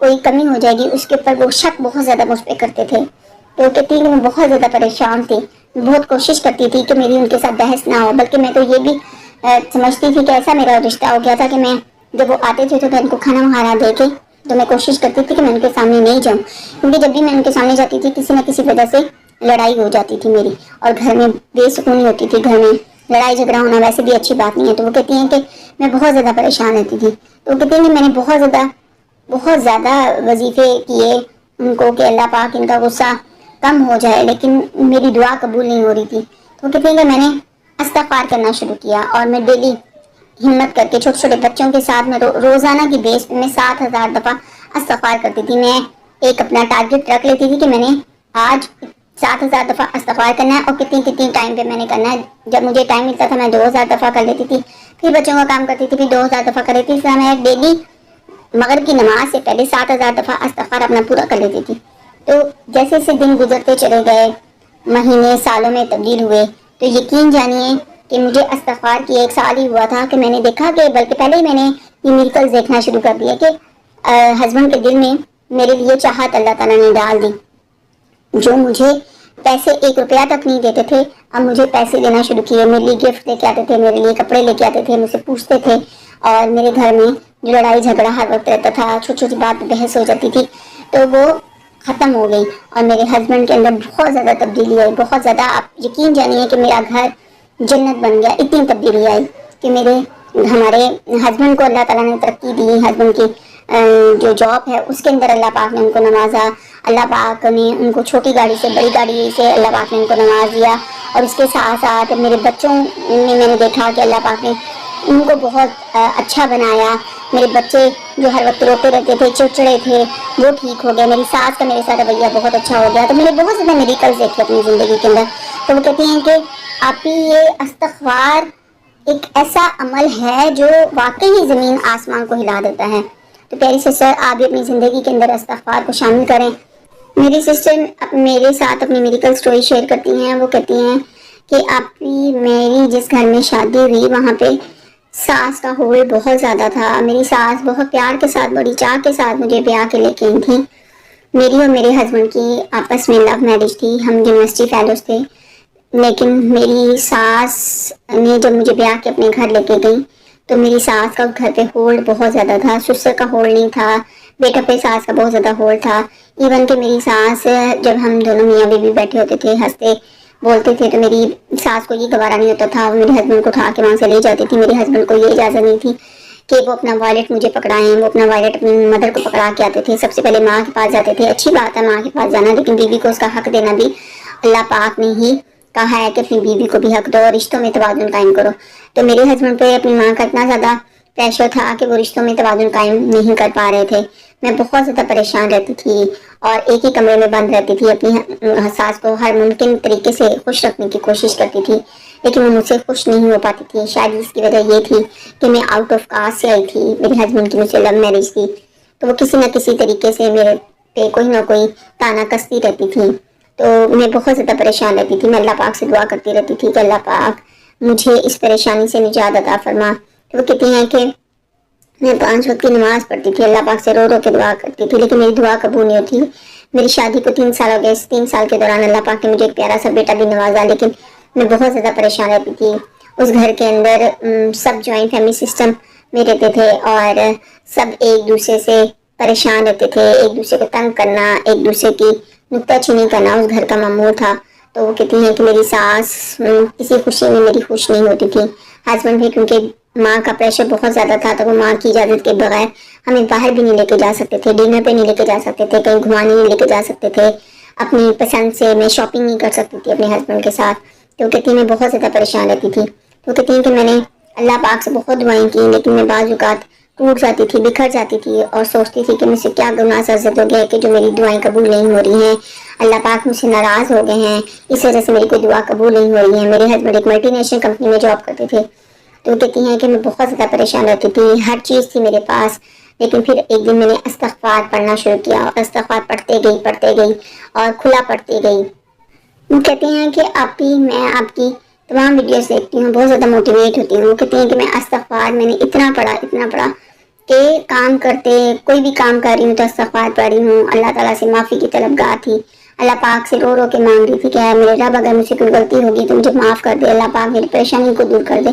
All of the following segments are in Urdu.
کوئی کمی ہو جائے گی اس کے اوپر وہ شک بہت زیادہ مجھ پہ کرتے تھے. تو کہتی ہیں کہ میں بہت زیادہ پریشان تھی. بہت کوشش کرتی تھی کہ میری ان کے ساتھ بحث نہ ہو, بلکہ میں تو یہ بھی سمجھتی تھی کہ ایسا میرا رشتہ ہو گیا تھا کہ میں جب وہ آتے تھے تو میں ان کو کھانا وغیرہ دے کے تو میں کوشش کرتی تھی کہ میں ان کے سامنے نہیں جاؤں, کیونکہ جب بھی میں ان کے سامنے جاتی تھی کسی نہ کسی وجہ سے لڑائی ہو جاتی تھی میری, اور گھر میں بے سکونی ہوتی تھی. گھر میں لڑائی جھگڑا ہونا ویسے بھی اچھی بات نہیں ہے. تو وہ کہتی ہیں کہ میں بہت زیادہ پریشان رہتی تھی. تو وہ کہتی ہیں کہ میں نے بہت زیادہ وظیفے کیے ان کو کہ اللہ پاک ان کا غصہ کم ہو جائے, لیکن میری دعا قبول نہیں ہو رہی تھی. تو وہ کہتی ہیں کہ میں نے استغفار کرنا شروع کیا, اور میں ڈیلی ہمت کر کے چھوٹے چھوٹے بچوں کے ساتھ میں روزانہ کی بیس پہ میں 7,000 دفعہ استغفار کرتی تھی. میں ایک اپنا ٹارگٹ رکھ لیتی تھی کہ میں نے آج 7,000 دفعہ استغفار کرنا ہے, اور کتنی ٹائم پہ میں نے کرنا ہے. جب مجھے ٹائم ملتا تھا میں 2,000 دفعہ کر لیتی تھی, پھر بچوں کا کام کرتی تھی, پھر 2,000 دفعہ کر لیتی تھی. میں ڈیلی مغرب کی نماز سے پہلے 7,000 دفعہ استغفار اپنا پورا کر لیتی تھی. تو جیسے جیسے دن گزرتے چلے گئے, مہینے سالوں میں تبدیل ہوئے, تو یقین جانیے کہ مجھے استغفار کی 1 سال ہی ہوا تھا کہ میں نے دیکھا کہ بلکہ پہلے ہی میں نے یہ میریکلز دیکھنا شروع کر دیا کہ ہسبینڈ کے دل میں میرے لیے چاہت اللہ تعالیٰ نے ڈال دی. جو مجھے پیسے 1 روپیہ تک نہیں دیتے تھے, اب مجھے پیسے دینا شروع کیے. میرے لیے گفٹ لے کے آتے تھے, میرے لیے کپڑے لے کے آتے تھے, مجھ سے پوچھتے تھے. اور میرے گھر میں جو لڑائی جھگڑا ہر وقت رہتا تھا, چھوٹی چھوٹی بات بحث ہو جاتی تھی, تو وہ ختم ہو گئی. اور میرے ہسبینڈ کے اندر بہت زیادہ تبدیلی آئی, بہت زیادہ. آپ یقین جانیے کہ میرا گھر جنت بن گیا. اتنی تبدیلی آئی کہ ہمارے ہسبینڈ کو اللہ تعالیٰ نے ترقی دی. ہسبینڈ کی جو جاب ہے اس کے اندر اللہ پاک نے ان کو نوازا. اللہ پاک نے ان کو چھوٹی گاڑی سے بڑی گاڑی سے اللہ پاک نے ان کو نواز دیا. اور اس کے ساتھ ساتھ میرے بچوں میں نے دیکھا کہ اللہ پاک نے ان کو بہت اچھا بنایا. میرے بچے جو ہر وقت روتے رہتے تھے, چڑچڑے تھے, وہ ٹھیک ہو گئے. میری ساس کا میرے ساتھ رویہ بہت اچھا ہو گیا. تو میں نے بہت زیادہ میریکلز دیکھے اپنی زندگی کے اندر. تو وہ کہتی ہیں کہ آپ کی یہ استغفار ایک ایسا عمل ہے جو واقعی زمین آسمان کو ہلا دیتا ہے. تو پیاری سسٹر, آپ بھی اپنی زندگی کے اندر استغفار کو شامل کریں. میری سسٹر میرے ساتھ اپنی میریکل سٹوری شیئر کرتی ہیں. وہ کہتی ہیں کہ آپ کی میری جس گھر میں شادی ہوئی وہاں پہ ساس کا ہول بہت زیادہ تھا. میری ساس بہت پیار کے ساتھ, بڑی چاہ کے ساتھ مجھے بیاہ کے لے کے آئی تھی. میری اور میرے ہسبینڈ کی آپس میں لو میرج تھی. ہم یونیورسٹی فیلوز تھے. لیکن میری ساس نے جب مجھے بیاہ کے اپنے گھر لے کے گئی تو میری ساس کا گھر پہ ہولڈ بہت زیادہ تھا. سسر کا ہولڈ نہیں تھا, بیٹا پہ ساس کا بہت زیادہ ہولڈ تھا. ایون کہ میری ساس جب ہم دونوں میاں بیوی بیٹھے ہوتے تھے, ہنستے بولتے تھے, تو میری ساس کو یہ گوارا نہیں ہوتا تھا. وہ میرے ہسبینڈ کو اٹھا کے وہاں سے لے جاتی تھی. میرے ہسبینڈ کو یہ اجازت نہیں تھی کہ وہ اپنا وائلٹ مجھے پکڑائیں. وہ اپنا وائلٹ اپنی مدر کو پکڑا کے آتے تھے. سب سے پہلے ماں کے پاس جاتے تھے. اچھی بات ہے ماں کے پاس جانا, لیکن بیوی کو اس کا حق دینا بھی اللہ پاک نے ہی کہا ہے کہ اپنی بیوی کو بھی حق دو اور رشتوں میں توازن قائم کرو. تو میرے ہسبینڈ پہ اپنی ماں کا اتنا زیادہ پریشر تھا کہ وہ رشتوں میں توازن قائم نہیں کر پا رہے تھے. میں بہت زیادہ پریشان رہتی تھی اور ایک ہی کمرے میں بند رہتی تھی. اپنی ساس کو ہر ممکن طریقے سے خوش رکھنے کی کوشش کرتی تھی, لیکن وہ مجھ سے خوش نہیں ہو پاتی تھی. شاید اس کی وجہ یہ تھی کہ میں آؤٹ آف کاسٹ سے آئی تھی. میرے ہسبینڈ کی مجھ سے لو میرج تھی, تو وہ کسی نہ کسی طریقے سے میرے پہ کوئی نہ کوئی تانا کستی رہتی تھی. تو میں بہت زیادہ پریشان رہتی تھی. میں اللہ پاک سے دعا کرتی رہتی تھی کہ اللہ پاک مجھے اس پریشانی سے نجات عطا فرما. تو وہ کہتی ہیں کہ میں 5 وقت کی نماز پڑھتی تھی, اللہ پاک سے رو رو کے دعا کرتی تھی, لیکن میری دعا قبول نہیں ہوتی. میری شادی کو 3 سال ہو گئے. اس 3 سال کے دوران اللہ پاک نے مجھے ایک پیارا سا بیٹا بھی نوازا, لیکن میں بہت زیادہ پریشان رہتی تھی. اس گھر کے اندر سب جوائنٹ فیملی سسٹم میں رہتے تھے اور سب ایک دوسرے سے پریشان رہتے تھے. ایک دوسرے کو تنگ کرنا, ایک دوسرے کی نکتہ چینی کرنا اس گھر کا معمول تھا. تو وہ کہتی ہیں کہ میری ساس کسی خوشی میں میری خوش نہیں ہوتی تھی. ہسبینڈ بھی کیونکہ ماں کا پریشر بہت زیادہ تھا, تو وہ ماں کی اجازت کے بغیر ہمیں باہر بھی نہیں لے کے جا سکتے تھے, ڈنر پہ نہیں لے کے جا سکتے تھے, کہیں گھمانے نہیں لے کے جا سکتے تھے. اپنی پسند سے میں شاپنگ نہیں کر سکتی تھی اپنے ہسبینڈ کے ساتھ. تو وہ کہتی ہیں میں بہت زیادہ پریشان رہتی تھی. تو کہتی ہیں کہ میں نے اللہ پاک سے بہت دعائیں کی, لیکن میں بعض اوقات ٹوٹ جاتی تھی, بکھر جاتی تھی اور سوچتی تھی کہ مجھ سے کیا گناہ سرزد ہو گیا ہے کہ جو میری دعائیں قبول نہیں ہو رہی ہیں. اللہ پاک مجھ سے ناراض ہو گئے ہیں, اس وجہ سے میری کوئی دعا قبول نہیں ہو رہی ہے. میرے ہسبینڈ ایک ملٹی نیشنل کمپنی میں جاب کرتے تھے. تو کہتی ہیں کہ میں بہت زیادہ پریشان رہتی تھی. ہر چیز تھی میرے پاس, لیکن پھر ایک دن میں نے استغفار پڑھنا شروع کیا اور استغفار پڑھتے گئی اور کھلا پڑھتی گئی. وہ کہتی ہیں کہ میں آپ کی تمام ویڈیوز دیکھتی ہوں, بہت زیادہ موٹیویٹ ہوتی ہوں. وہ کہتی ہیں کہ میں استغفار میں نے اتنا پڑھا کہ کام کرتے کوئی بھی کام کر رہی ہوں تو استغفار پڑھ رہی ہوں، اللہ تعالیٰ سے معافی کی طلبگار تھی، اللہ پاک سے رو رو کے مانگ رہی تھی کہ اے میرے رب اگر مجھ سے کوئی غلطی ہوگی تو مجھے معاف کر دے، اللہ پاک میری پریشانی کو دور کر دے۔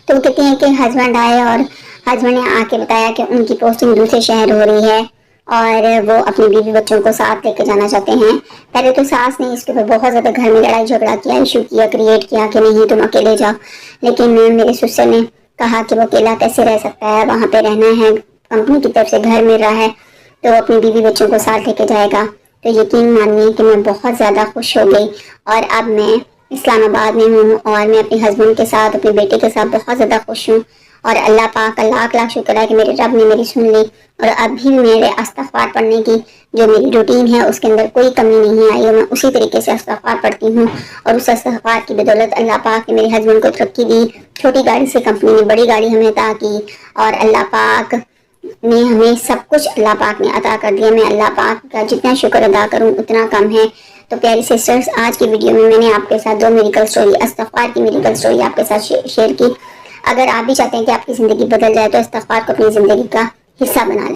تو وہ کہتے ہیں کہ ہسبینڈ آئے اور ہسبینڈ نے آ کے بتایا کہ ان کی پوسٹنگ دوسرے شہر ہو رہی ہے اور وہ اپنی بیوی بچوں کو ساتھ لے کے جانا چاہتے ہیں۔ پہلے تو ساس نے اس کے اوپر بہت زیادہ گھر میں لڑائی جھگڑا کیا، ایشو کیا، کریٹ کیا کہ نہیں تم اکیلے جاؤ، لیکن میرے سسر نے کہا کہ وہ اکیلا کیسے رہ سکتا ہے، وہاں پہ رہنا ہے، کمپنی کی طرف سے گھر مل رہا ہے تو وہ اپنی بیوی بچوں کو ساتھ لے کے جائے گا۔ تو یقین مانیے کہ میں بہت زیادہ خوش ہو گئی اور اب میں اسلام آباد میں ہوں اور میں اپنے ہسبینڈ کے ساتھ اپنے بیٹے کے ساتھ بہت زیادہ خوش ہوں، اور اللہ پاک کا لاکھ لاکھ شکر ہے کہ میرے رب نے میری سن لی اور اب بھی میرے استغفار پڑھنے کی جو میری روٹین ہے اس کے اندر کوئی کمی نہیں آئی اور میں اسی طریقے سے استغفار پڑھتی ہوں، اور اس استغفار کی بدولت اللہ پاک نے میرے ہسبینڈ کو ترقی دی، چھوٹی گاڑی سے کمپنی نے بڑی گاڑی ہمیں عطا کی، اور اللہ پاک نے ہمیں سب کچھ اللہ پاک نے عطا کر دیا۔ میں اللہ پاک کا جتنا شکر ادا کروں اتنا کم ہے۔ تو پیاری سسٹرز، آج کی ویڈیو میں نے آپ کے ساتھ 2 میریکل سٹوری، استغفار کی میریکل سٹوری آپ کے ساتھ شیئر کی۔ اگر آپ بھی چاہتے ہیں کہ آپ کی زندگی بدل جائے تو استغفار کو اپنی زندگی کا حصہ بنا لیں۔